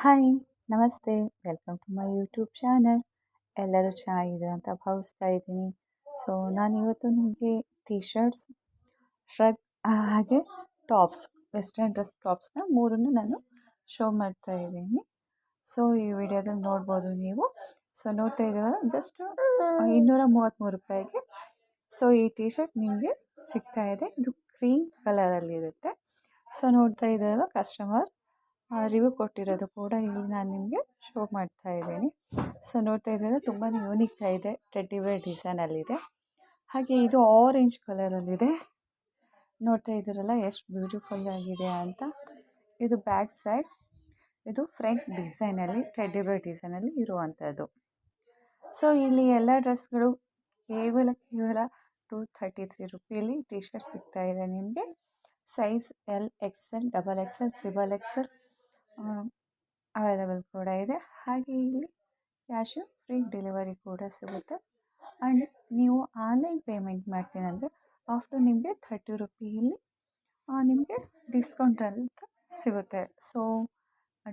Hi ನಮಸ್ತೆ, welcome to my YouTube channel. ಎಲ್ಲರೂ ಚೆನ್ನಾಗಿದ್ದೀರ ಅಂತ ಭಾವಿಸ್ತಾ ಇದ್ದೀನಿ. ಸೊ ನಾನಿವತ್ತು ನಿಮಗೆ ಟೀ ಶರ್ಟ್ಸ್, ಶ್ರಗ್ ಹಾಗೆ ಟಾಪ್ಸ್, ವೆಸ್ಟರ್ನ್ ಡ್ರೆಸ್ ಟಾಪ್ಸ್ನ ಮೂರನ್ನು ನಾನು ಶೋ ಮಾಡ್ತಾ ಇದ್ದೀನಿ. ಸೊ ಈ ವಿಡಿಯೋದಲ್ಲಿ ನೋಡ್ಬೋದು ನೀವು. ಸೊ ನೋಡ್ತಾ ಇದ್ದೀವಲ್ಲ, ಜಸ್ಟ್ 233 ರೂಪಾಯಿಗೆ ಸೊ ಈ ಟೀ ಶರ್ಟ್ ನಿಮಗೆ ಸಿಗ್ತಾ ಇದೆ. ಇದು ಕ್ರೀಮ್ ಕಲರಲ್ಲಿರುತ್ತೆ. ಸೊ ನೋಡ್ತಾ ಇದ್ದೀರಲ್ಲ, ಕಸ್ಟಮರ್ ರಿವ್ಯೂ ಕೊಟ್ಟಿರೋದು ಕೂಡ ಇಲ್ಲಿ ನಾನು ನಿಮಗೆ ಶೋ ಮಾಡ್ತಾ ಇದ್ದೀನಿ. ಸೊ ನೋಡ್ತಾ ಇದ್ದೀರ, ತುಂಬಾ ಯೂನಿಕ್ ಇದೆ, ಟೆಡ್ಡಿ ಬೇರ್ ಡಿಸೈನಲ್ಲಿದೆ. ಹಾಗೆ ಇದು ಆರೆಂಜ್ ಕಲರಲ್ಲಿದೆ. ನೋಡ್ತಾ ಇದ್ದೀರಲ್ಲ ಎಷ್ಟು ಬ್ಯೂಟಿಫುಲ್ ಆಗಿದೆ ಅಂತ. ಇದು ಬ್ಯಾಕ್ ಸೈಡ್, ಇದು ಫ್ರಂಟ್ ಡಿಸೈನಲ್ಲಿ, ಟೆಡ್ಡಿ ಬೇರ್ ಡಿಸೈನಲ್ಲಿ ಇರುವಂಥದ್ದು. ಸೊ ಇಲ್ಲಿ ಎಲ್ಲ ಡ್ರೆಸ್ಗಳು ಕೇವಲ 233 ರೂಪಾಯಲ್ಲಿ ಟೀ ಶರ್ಟ್ ಸಿಗ್ತಾ ಇದೆ ನಿಮಗೆ. Size L, XL, double XL, triple XL available ಕೂಡ ಇದೆ. ಹಾಗೆ ಇಲ್ಲಿ ಕ್ಯಾಶು ಫ್ರೀ ಡೆಲಿವರಿ ಕೂಡ ಸಿಗುತ್ತೆ. ಆ್ಯಂಡ್ ನೀವು ಆನ್ಲೈನ್ ಪೇಮೆಂಟ್ ಮಾಡ್ತೀನಿ ಅಂದರೆ ಆಫ್ಟರ್ ನಿಮಗೆ 30 ರೂಪಾಯಲ್ಲಿ ನಿಮಗೆ ಡಿಸ್ಕೌಂಟ್ ಅಂತ ಸಿಗುತ್ತೆ. ಸೊ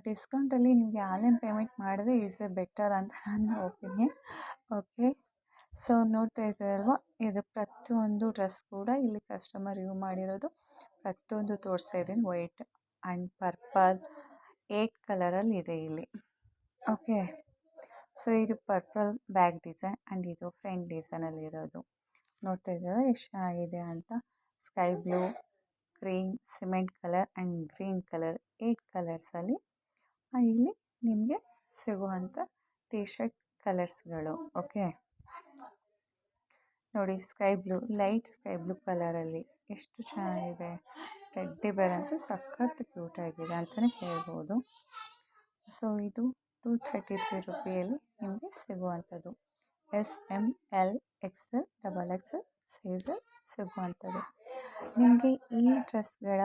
ಡಿಸ್ಕೌಂಟಲ್ಲಿ ನಿಮಗೆ ಆನ್ಲೈನ್ ಪೇಮೆಂಟ್ ಮಾಡಿದ್ರೆ ಈಸ್ ಎ ಬೆಟರ್ ಅಂತ ನನ್ನ ಒಪಿನಿಯನ್. ಓಕೆ, ಸೊ ನೋಡ್ತಾ ಇದ್ದೀರಲ್ವ, ಇದು ಪ್ರತಿಯೊಂದು ಡ್ರೆಸ್ ಕೂಡ ಇಲ್ಲಿ ಕಸ್ಟಮರ್ ರಿವ್ಯೂ ಮಾಡಿರೋದು ಪ್ರತಿಯೊಂದು ತೋರಿಸ್ತಾ ಇದ್ದೀನಿ. ವೈಟ್ ಆ್ಯಂಡ್ ಪರ್ಪಲ್ 8 ಕಲರಲ್ಲಿ ಇದೆ ಇಲ್ಲಿ. ಓಕೆ, ಸೊ ಇದು ಪರ್ಪಲ್ ಬ್ಯಾಕ್ ಡಿಸೈನ್ ಆ್ಯಂಡ್ ಇದು ಫ್ರಂಟ್ ಡಿಸೈನಲ್ಲಿ ಇರೋದು. ನೋಡ್ತಾ ಇದ್ದೀರಾ ಎಷ್ಟು ಚೆನ್ನಾಗಿದೆ ಅಂತ. Sky blue, cream, cement colour and green colour 8 ಕಲರ್ಸಲ್ಲಿ ಇಲ್ಲಿ ನಿಮಗೆ ಸಿಗುವಂಥ ಟೀ ಶರ್ಟ್ ಕಲರ್ಸ್ಗಳು. ಓಕೆ ನೋಡಿ, sky blue, light sky blue ಕಲರಲ್ಲಿ ಎಷ್ಟು ಚೆನ್ನಾಗಿದೆ. ಟೆಡ್ಡಿ ಬೇರ್ ಅಂತೂ ಸಖತ್ ಕ್ಯೂಟ್ ಆಗಿದೆ ಅಂತಲೇ ಹೇಳ್ಬೋದು. ಸೊ ಇದು 233 ರೂಪಾಯಲ್ಲಿ ನಿಮಗೆ ಸಿಗುವಂಥದ್ದು. S, M, L, XL, double XL ಸೈಜಲ್ಲಿ ಸಿಗುವಂಥದ್ದು. ನಿಮಗೆ ಈ ಡ್ರೆಸ್ಗಳ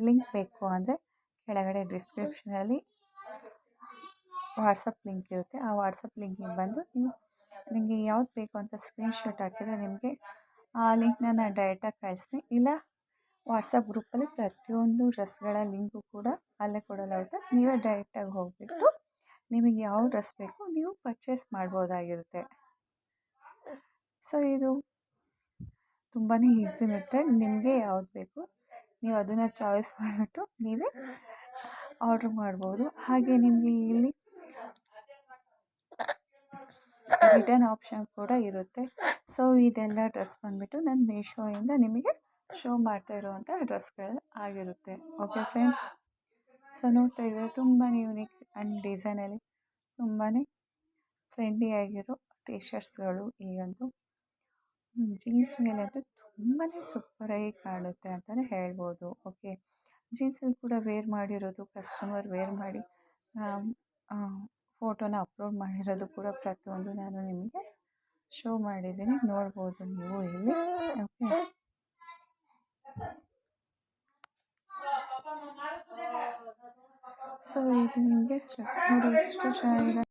ಲಿಂಕ್ ಬೇಕು ಅಂದರೆ ಕೆಳಗಡೆ ಡಿಸ್ಕ್ರಿಪ್ಷನಲ್ಲಿ ವಾಟ್ಸಪ್ ಲಿಂಕ್ ಇರುತ್ತೆ. ಆ ವಾಟ್ಸಪ್ ಲಿಂಕಿಗೆ ಬಂದು ನೀವು ನಿಮಗೆ ಯಾವ್ದು ಬೇಕು ಅಂತ ಸ್ಕ್ರೀನ್ಶಾಟ್ ಹಾಕಿದರೆ ನಿಮಗೆ ಆ ಲಿಂಕ್ನ ನಾನು ಡೈರೆಕ್ಟಾಗಿ ಕಳಿಸ್ತೀನಿ. ಇಲ್ಲ ವಾಟ್ಸಪ್ ಗ್ರೂಪಲ್ಲಿ ಪ್ರತಿಯೊಂದು ಡ್ರೆಸ್ಗಳ ಲಿಂಕು ಕೂಡ ಅಲ್ಲೇ ಕೊಡಲಾಗುತ್ತೆ. ನೀವೇ ಡೈರೆಕ್ಟಾಗಿ ಹೋಗಿಬಿಟ್ಟು ನಿಮಗೆ ಯಾವ ಡ್ರೆಸ್ ಬೇಕು ನೀವು ಪರ್ಚೇಸ್ ಮಾಡ್ಬೋದಾಗಿರುತ್ತೆ. ಸೊ ಇದು ತುಂಬಾ ಈಸಿ ಮೆಥಡ್. ನಿಮಗೆ ಯಾವ್ದು ಬೇಕು ನೀವು ಅದನ್ನು ಚಾಯ್ಸ್ ಮಾಡಿಬಿಟ್ಟು ನೀವೇ ಆರ್ಡ್ರ್ ಮಾಡ್ಬೋದು. ಹಾಗೆ ನಿಮಗೆ ಇಲ್ಲಿ ರಿಟರ್ನ್ ಆಪ್ಷನ್ ಕೂಡ ಇರುತ್ತೆ. ಸೊ ಇದೆಲ್ಲ ಡ್ರೆಸ್ ಬಂದುಬಿಟ್ಟು ನಾನು ಮೀಶೋಯಿಂದ ನಿಮಗೆ ಶೋ ಮಾಡ್ತಾ ಇರುವಂಥ ಡ್ರೆಸ್ಗಳು ಆಗಿರುತ್ತೆ. ಓಕೆ ಫ್ರೆಂಡ್ಸ್, ಸೊ ನೋಡ್ತಾ ಇದ್ದಾರೆ ತುಂಬಾ ಯೂನಿಕ್ ಆ್ಯಂಡ್ ಡಿಸೈನಲ್ಲಿ ತುಂಬಾ ಟ್ರೆಂಡಿಯಾಗಿರೋ ಟೀ ಶರ್ಟ್ಸ್ಗಳು. ಈಗಂತೂ ಜೀನ್ಸ್ ಮೇಲೆ ಅಂತೂ ತುಂಬಾ ಸೂಪರಾಗಿ ಕಾಣುತ್ತೆ ಅಂತಲೇ ಹೇಳ್ಬೋದು. ಓಕೆ, ಜೀನ್ಸಲ್ಲಿ ಕೂಡ ವೇರ್ ಮಾಡಿರೋದು, ಕಸ್ಟಮರ್ ವೇರ್ ಮಾಡಿ ಫೋಟೋನ ಅಪ್ಲೋಡ್ ಮಾಡಿರೋದು ಕೂಡ ಪ್ರತಿಯೊಂದು ನಾನು ನಿಮಗೆ ಶೋ ಮಾಡಿದ್ದೀನಿ, ನೋಡ್ಬೋದು ನೀವು ಇಲ್ಲಿ. ಓಕೆ, ಸೊ ಇದು ನಿಮಗೆ ನೋಡಿ ಎಷ್ಟು ಚೆನ್ನಾಗಿದೆ.